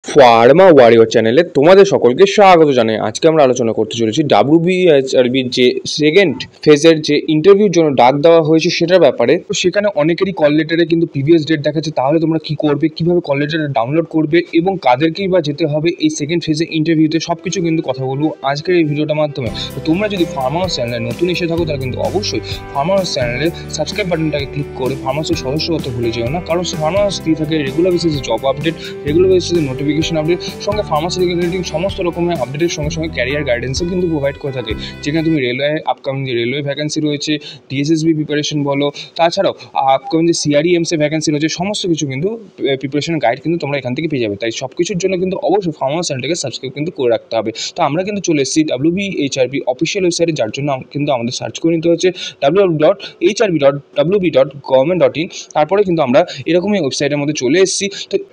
Pharma warrior চ্যানেলে তোমাদের সকলকে স্বাগত জানাই। আজকে আমরা আলোচনা করতে চলেছি ডাব্লিউবিএইচআরবির যে সেকেন্ড ফেজের যে ইন্টারভিউর জন্য ডাক দেওয়া হয়েছে সেটার ব্যাপারে। তো সেখানে অনেকেরই কল লেটারে কিন্তু প্রিভিয়াস ডেট দেখাচ্ছে, তাহলে তোমরা কি করবে, কিভাবে কল লেটারে ডাউনলোড করবে এবং কাদেরকেই বা যেতে হবে এই সেকেন্ড ফেজের ইন্টারভিউতে, সব কিছু কিন্তু কথা বলবো আজকের এই ভিডিওটার মাধ্যমে। তো তোমরা যদি ফার্মাস চ্যানেলে নতুন এসে থাকো তাহলে কিন্তু অবশ্যই ফার্মাস চ্যানেলে সাবস্ক্রাইব বাটনটাকে ক্লিক করে ফার্মাসের সদস্য হতে ভুলে যেও না, কারণ ফার্মাস দিয়ে থাকে রেগুলার বেসিসে জব আপডেট, রেগুলার বেসিসে নোটিফিকেশন আপডেট, সঙ্গে ফার্মাসি রিলেটেড সমস্ত রকমের আপডেটের সঙ্গে সঙ্গে ক্যারিয়ার গাইডেন্সও কিন্তু প্রোভাইড করে থাকে। যেখানে তুমি রেলওয়ে আপকামিং যে রেলওয়ে ভ্যাকেন্সি রয়েছে, ডিএসএসবি প্রিপারেশন বলো, তাছাড়াও আপকামিং যে সিআরইএমসে ভ্যাকেন্সি রয়েছে, সমস্ত কিছু কিন্তু প্রিপারেশন গাইড কিন্তু তোমরা এখান থেকে পেয়ে যাবে। তাই সব কিছুর জন্য কিন্তু অবশ্যই ফার্মাস চ্যানেলটাকে সাবস্ক্রাইব কিন্তু করে রাখতে হবে। তো আমরা কিন্তু চলে এসেছি ডাব্লিউবিএইচআরবি অফিসিয়াল ওয়েবসাইটে, যার জন্য কিন্তু আমাদের সার্চ করে নিতে হচ্ছে www.hrb.wb.government.in। তারপরে কিন্তু আমরা এরকমই ওয়েবসাইটের মধ্যে চলে এসেছি।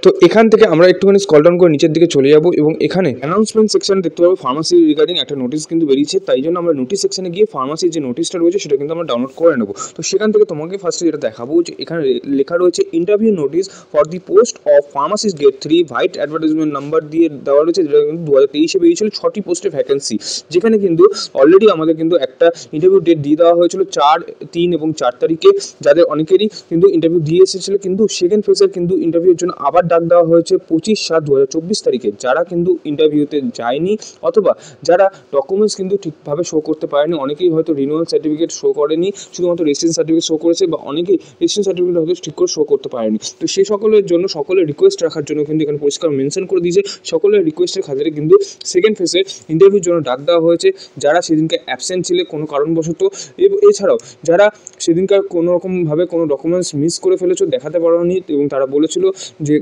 তো এখান থেকে আমরা একটুখানি স্ক্রল ডাউন করে নিচের দিকে চলে যাবো এবং এখানে অ্যানাউন্সমেন্ট সেকশন দেখতে পাবো। ফার্মাসি রিগার্ডিং একটা নোটিশ কিন্তু বেরিয়েছে, তাই জন্য আমরা নোটিশ সেকশনে গিয়ে ফার্মাসির যে নোটিশটা রয়েছে সেটা কিন্তু আমরা ডাউনলোড করে নেবো। তো সেখান থেকে তোমাকে ফার্স্টে যেটা দেখাবো যে এখানে লেখা রয়েছে interview notice for the post of pharmacist grade 3, white advertisement number দিয়ে দেওয়া রয়েছে, যেটা কিন্তু 2023-এ বেরিয়েছিল 6টি পোস্টে ভ্যাকেন্সি। যেখানে কিন্তু অলরেডি আমাদের কিন্তু একটা ইন্টারভিউ ডেট দিয়ে দেওয়া হয়েছিল 4, 3 এবং 4 তারিখে, যাদের অনেকেরই কিন্তু ইন্টারভিউ দিয়ে এসেছিল। কিন্তু সেকেন্ড ফেজের কিন্তু ইন্টারভিউর জন্য আবার ডাক দেওয়া হয়েছে 25/7/2024 তারিখে। যারা কিন্তু ইন্টারভিউতে যায়নি অথবা যারা ডকুমেন্টস কিন্তু ঠিকভাবে শো করতে পারেনি, অনেকেই হয়তো রিনিউয়াল সার্টিফিকেট শো করেনি, শুধুমাত্র রেসিডেন্স সার্টিফিকেট শো করেছে, বা অনেকেই রেসিডেন্স সার্টিফিকেট হয়তো ঠিক করে শো করতে পারেনি। তো সেই সকলের জন্য সকলের রিকোয়েস্ট রাখার জন্য কিন্তু এখানে পরিষ্কার মেনশন করে দিয়েছে সকলের রিকোয়েস্টের খাতিরে কিন্তু সেকেন্ড ফেজের ইন্টারভিউর জন্য ডাক দেওয়া হয়েছে। যারা সেদিনকে অ্যাবসেন্ট ছিলে কোনো কারণবশত, এছাড়াও যারা সেদিনকার কোনো রকমভাবে কোনো ডকুমেন্টস মিস করে ফেলেছো, দেখাতে পারোনি এবং তারা বলেছিল যে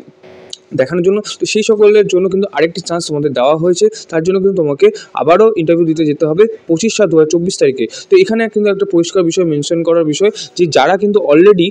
দেখানোর জন্য, তো সেই সকলের জন্য কিন্তু আরেকটি চান্স তোমাদের দেওয়া হয়েছে। তার জন্য কিন্তু তোমাকে আবারও ইন্টারভিউ দিতে যেতে হবে 25/7/2024 তারিখে। তো এখানে কিন্তু একটা পরিষ্কার বিষয় মেনশন করার বিষয় যে যারা কিন্তু অলরেডি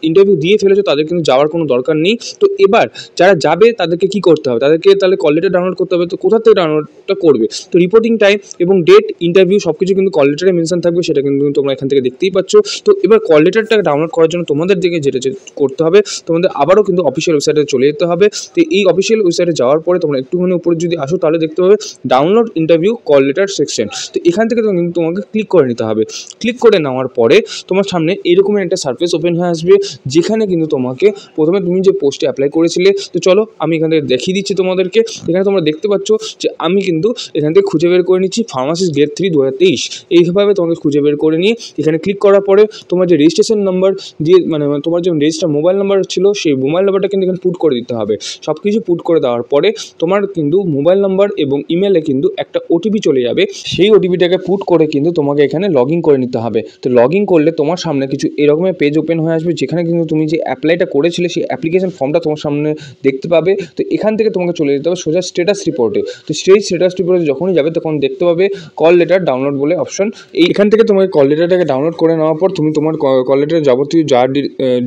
ইন্টারভিউ দিয়ে ফেলেছো তাদের কিন্তু যাওয়ার কোনো দরকার নেই। তো এবার যারা যাবে তাদেরকে কি করতে হবে, তাদেরকে তাহলে কল লেটার ডাউনলোড করতে হবে। তো কোথা থেকে ডাউনলোডটা করবে, তো রিপোর্টিং টাইম এবং ডেট, ইন্টারভিউ সব কিছু কিন্তু কল লেটারে মেনশন থাকবে, সেটা কিন্তু তোমরা এখান থেকে দেখতেই পাচ্ছ। তো এবার কল লেটারটা ডাউনলোড করার জন্য তোমাদের দিকে যেটা করতে হবে, তোমাদের আবারও কিন্তু অফিসিয়াল ওয়েবসাইটে চলে যেতে হবে। তো এই অফিসিয়াল ওয়েবসাইটে যাওয়ার পরে তোমরা একটুখানি উপরে যদি আসো তাহলে দেখতে পাবে download interview call letter section. তো এখান থেকে কিন্তু তোমাকে ক্লিক করে নিতে হবে। ক্লিক করে নেওয়ার পরে তোমার সামনে এরকমের একটা সার্ফেস ওপেন হয়ে আসবে, যেখানে কিন্তু তোমাকে প্রথমে তুমি যে পোস্টে অ্যাপ্লাই করেছিলে, তো চলো আমি এখান থেকে দেখিয়ে দিচ্ছি তোমাদেরকে। এখানে তোমরা দেখতে পাচ্ছ যে আমি কিন্তু এখান থেকে খুঁজে বের করে নিচ্ছি ফার্মাসিস্ট গ্রেড 3 2023। এইভাবে তোমাকে খুঁজে বের করে নিয়ে এখানে ক্লিক করার পরে তোমার যে রেজিস্ট্রেশন নাম্বার দিয়ে, মানে তোমার যে রেজিস্টার মোবাইল নাম্বার ছিল, সেই মোবাইল নাম্বারটা কিন্তু এখানে পুট করে দিতে হবে। সব কিছু পুট করে দেওয়ার পরে তোমার কিন্তু মোবাইল নাম্বার এবং ইমেলে কিন্তু একটা ওটিপি চলে যাবে। সেই ওটিপিটাকে পুট করে কিন্তু তোমাকে এখানে লগ ইন করে নিতে হবে। তো লগ ইন করলে তোমার সামনে কিছু এরকমের পেজ ওপেন হয়ে আসবে, যেখানে কিন্তু তুমি যে অ্যাপ্লাইটা করেছিলে সেই অ্যাপ্লিকেশন ফর্মটা তোমার সামনে দেখতে পাবে। তো এখান থেকে তোমাকে চলে যেতে হবে সোজা স্ট্যাটাস রিপোর্টে। তো সেই স্ট্যাটাস রিপোর্টে যখনই যাবে তখন দেখতে পাবে কল লেটার ডাউনলোড বলে অপশন। এখান থেকে তোমাকে কল লেটারটাকে ডাউনলোড করে নেওয়ার পর তুমি তোমার কল লেটারের যাবতীয় যা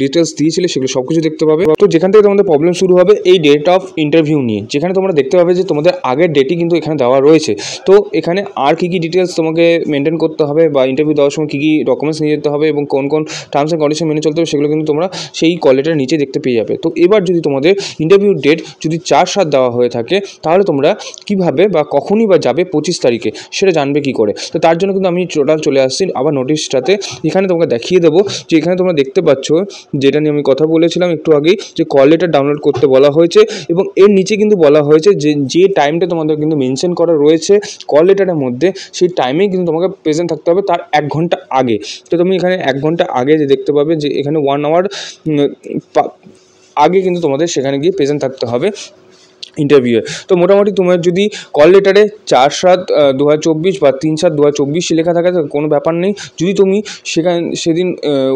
ডিটেলস দিয়েছিলে সেগুলো সব কিছু দেখতে পাবে। তো যেখান থেকে তোমাদের প্রবলেম শুরু হবে এই ডেট অফ ইন্টারভিউ নিয়ে, যেখানে তোমরা দেখতে পাবে যে তোমাদের আগের ডেটই কিন্তু এখানে দেওয়া রয়েছে। তো এখানে আর কী কী ডিটেলস তোমাকে মেনটেন করতে হবে, বা ইন্টারভিউ দেওয়ার সময় কী কী ডকুমেন্টস নিয়ে যেতে হবে এবং কোন কোন টার্মস অ্যান্ড কন্ডিশন মেনে চলতে হবে, সেগুলো কিন্তু তোমরা সেই কল লেটারের নিচে দেখতে পেয়ে যাবে। তো এবার যদি তোমাদের ইন্টারভিউ ডেট যদি 4/7 দেওয়া হয়ে থাকে, তাহলে তোমরা কীভাবে বা কখনই বা যাবে 25 তারিখে, সেটা জানবে কী করে। তো তার জন্য কিন্তু আমি টোটাল চলে আসছি আবার নোটিশটাতে। এখানে তোমাকে দেখিয়ে দেবো যে এখানে তোমরা দেখতে পাচ্ছ যেটা নিয়ে আমি কথা বলেছিলাম একটু আগেই, যে কল লেটার ডাউনলোড করতে বলা হয়েছে এবং এর নিচে কিন্তু বলা হয়েছে যে টাইমটা তোমাদের কিন্তু মেনশন করা রয়েছে কল লেটারের মধ্যে, সেই টাইমেই কিন্তু তোমাকে প্রেজেন্ট থাকতে হবে তার 1 ঘন্টা আগে। তো তুমি এখানে 1 ঘন্টা আগে যে দেখতে পাবে যে এখানে 1 আওয়ার আগে কিন্তু তোমাদের সেখানে গিয়ে প্রেজেন্ট থাকতে হবে ইন্টারভিউয়ে। তো মোটামুটি তোমার যদি কল লেটারে 4/7/2024 বা 3/7/2024 লেখা থাকে কোনো ব্যাপার নেই। যদি তুমি সেদিন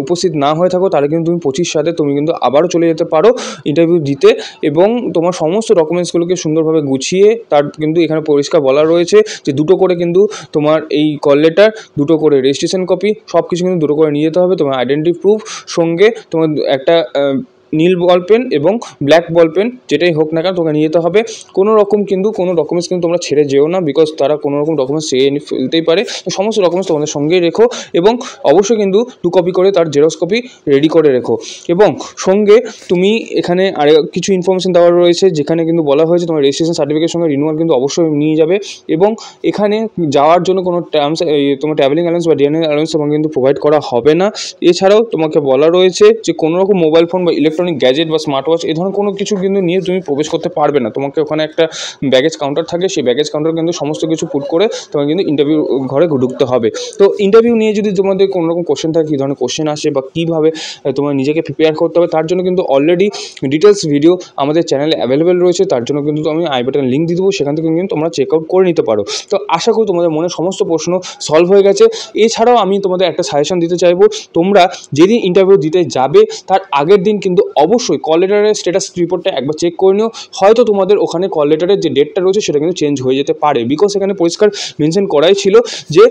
উপস্থিত না হয়ে থাকো, তাহলে কিন্তু তুমি 25/7 তুমি কিন্তু আবারও চলে যেতে পারো ইন্টারভিউ দিতে, এবং তোমার সমস্ত ডকুমেন্টসগুলোকে সুন্দরভাবে গুছিয়ে, তার কিন্তু এখানে পরিষ্কার বলা রয়েছে যে 2টো করে কিন্তু তোমার এই কল লেটার, 2টো করে রেজিস্ট্রেশন কপি, সব কিছু কিন্তু 2টো করে নিয়ে যেতে হবে। তোমার আইডেন্টি প্রুফ সঙ্গে তোমার একটা নীল বল পেন এবং ব্ল্যাক বল পেন যেটাই হোক না কেন তোকে নিয়ে যেতে হবে। কোনো ডকুমেন্টস কিন্তু তোমরা ছেড়ে যেও না, বিকজ তারা কোনো রকম ডকুমেন্টস চেয়ে ফেলতেই পারে। সমস্ত ডকুমেন্টস তোমাদের সঙ্গেই রেখো এবং অবশ্যই কিন্তু 2 কপি করে তার জেরক্স কপি রেডি করে রেখো। এবং সঙ্গে তুমি এখানে আর কিছু ইনফরমেশন দেওয়া রয়েছে, যেখানে কিন্তু বলা হয়েছে তোমার রেজিস্ট্রেশন সার্টিফিকেটের সঙ্গে রিনিউয়াল কিন্তু অবশ্যই নিয়ে যাবে। এবং এখানে যাওয়ার জন্য কোনো তোমার ট্রাভেলিং অ্যালাউন্স বা ডিএনএ অ্যালাউন্স তোমাকে কিন্তু প্রোভাইড করা হবে না। এছাড়াও তোমাকে বলা রয়েছে যে কোনো রকম মোবাইল ফোন বা ইলেকট্রনিক গ্যাজেট বা স্মার্ট ওয়াচ এই ধরনের কোনো কিছু কিন্তু নিয়ে তুমি প্রবেশ করতে পারবে না। তোমাকে ওখানে একটা ব্যাগেজ কাউন্টার থাকে, সেই ব্যাগেজ কাউন্টার কিন্তু সমস্ত কিছু পুট করে তোমাকে কিন্তু ইন্টারভিউ ঘরে ঢুকতে হবে। তো ইন্টারভিউ নিয়ে যদি তোমাদের কোনো রকম কোশ্চেন থাকে, কী ধরনের কোশ্চেন আসে বা কীভাবে তোমার নিজেকে প্রিপেয়ার করতে হবে, তার জন্য কিন্তু অলরেডি ডিটেলস ভিডিও আমাদের চ্যানেলে অ্যাভেলেবেল রয়েছে। তার জন্য কিন্তু আমি আই বাটন লিঙ্ক দিয়ে দেবো, সেখান থেকে কিন্তু তোমরা চেক আউট করে নিতে পারো। তো আশা করি তোমাদের মনে সমস্ত প্রশ্ন সলভ হয়ে গেছে। এছাড়াও আমি তোমাদের একটা সাজেশন দিতে চাইবো, তোমরা যেদিন ইন্টারভিউ দিতে যাবে তার আগের দিন কিন্তু অবশ্যই কল লেটারের স্ট্যাটাস রিপোর্টটা একবার চেক করে নিও। হয়তো তোমাদের ওখানে কল লেটারের যে ডেটটা রয়েছে সেটা কিন্তু চেঞ্জ হয়ে যেতে পারে, বিকজ এখানে পরিষ্কার মেনশন করাই ছিল যে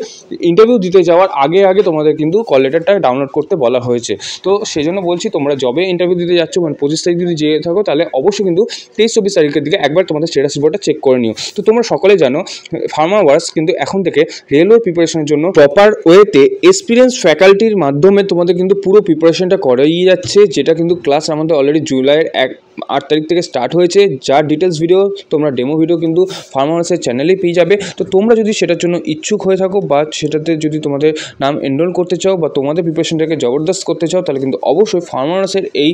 ইন্টারভিউ দিতে যাওয়ার আগে তোমাদের কিন্তু কল লেটারটা ডাউনলোড করতে বলা হয়েছে। তো সেই জন্য বলছি, তোমরা যবে ইন্টারভিউ দিতে যাচ্ছ মানে 25 তারিখ যদি যেয়ে থাকো, তাহলে অবশ্যই কিন্তু 23-24 তারিখের দিকে একবার তোমাদের স্ট্যাটাস রিপোর্টটা চেক করে নিও। তো তোমরা সকলে জানো ফার্মা ওয়ার্কস কিন্তু এখন থেকে রেলওয়ে প্রিপারেশনের জন্য প্রপার ওয়েতে এক্সপিরিয়েন্স ফ্যাকাল্টির মাধ্যমে তোমাদের কিন্তু পুরো প্রিপারেশনটা করাই যাচ্ছে, যেটা কিন্তু ক্লাস আমাদের অলরেডি জুলাইয়ের 8 তারিখ থেকে স্টার্ট হয়েছে। যার ডিটেলস ভিডিও তোমরা ডেমো ভিডিও কিন্তু ফার্মা ওয়ার্কসের চ্যানেলেই পেয়ে যাবে। তো তোমরা যদি সেটার জন্য ইচ্ছুক হয়ে থাকো বা সেটাতে যদি তোমাদের নাম এনরোল করতে চাও বা তোমাদের প্রিপারেশনটাকে জবরদস্ত করতে চাও, তাহলে কিন্তু অবশ্যই ফার্মা ওয়ার্কসের এই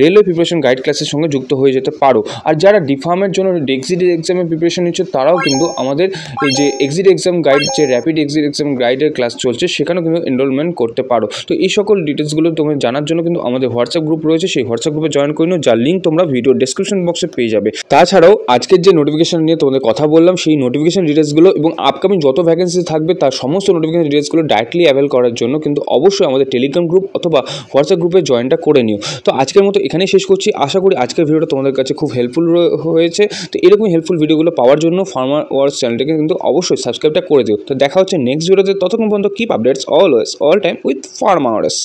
রেলওয়ে প্রিপারেশন গাইড ক্লাসের সঙ্গে যুক্ত হয়ে যেতে পারো। আর যারা ডিফার্মের জন্য এক্সিট এক্সামের প্রিপারেশন নিচ্ছে, তারাও কিন্তু আমাদের এই যে এক্সিট এক্সাম গাইড, যে র্যাপিড এক্সিট এক্সাম গাইডের ক্লাস চলছে, সেখানেও কিন্তু এনরোলমেন্ট করতে পারো। তো এই সকল ডিটেলসগুলো তোমরা জানার জন্য কিন্তু আমাদের হোয়াটসঅ্যাপ গ্রুপ রয়েছে, সেই হোয়াটসঅ্যাপ গ্রুপে জয়েন করে নিও, যার লিঙ্ক তোমরা ভিডিও ডেসক্রিপশন বক্সে পেয়ে যাবে। তাছাড়াও আজকের যে নোটিফিকেশন নিয়ে তোমাদের কথা বললাম, সেই নোটিফিকেশন ডিটেলসগুলো এবং আপকামিং যত ভ্যাকেন্সি থাকবে তার সমস্ত নোটিফিকেশন ডিটেলসগুলো ডাইরেক্টলি অ্যাভেল করার জন্য কিন্তু অবশ্যই আমাদের টেলিগ্রাম গ্রুপ অথবা হোয়াটসঅ্যাপ গ্রুপে জয়েনটা করে নিও। তো আজকের মতো এখানেই শেষ করছি। আশা করি আজকের ভিডিওটা তোমাদের কাছে খুব হেল্পফুল হয়েছে। তো এরকম হেল্পফুল ভিডিওগুলো পাওয়ার জন্য ফার্মা ওয়ার্কস চ্যানেলটাকে কিন্তু অবশ্যই সাবস্ক্রাইবটা করে দিও। তো দেখা হচ্ছে নেক্সট ভিডিওতে। ততক্ষণ পর্যন্ত keep updates always all time with Pharma works.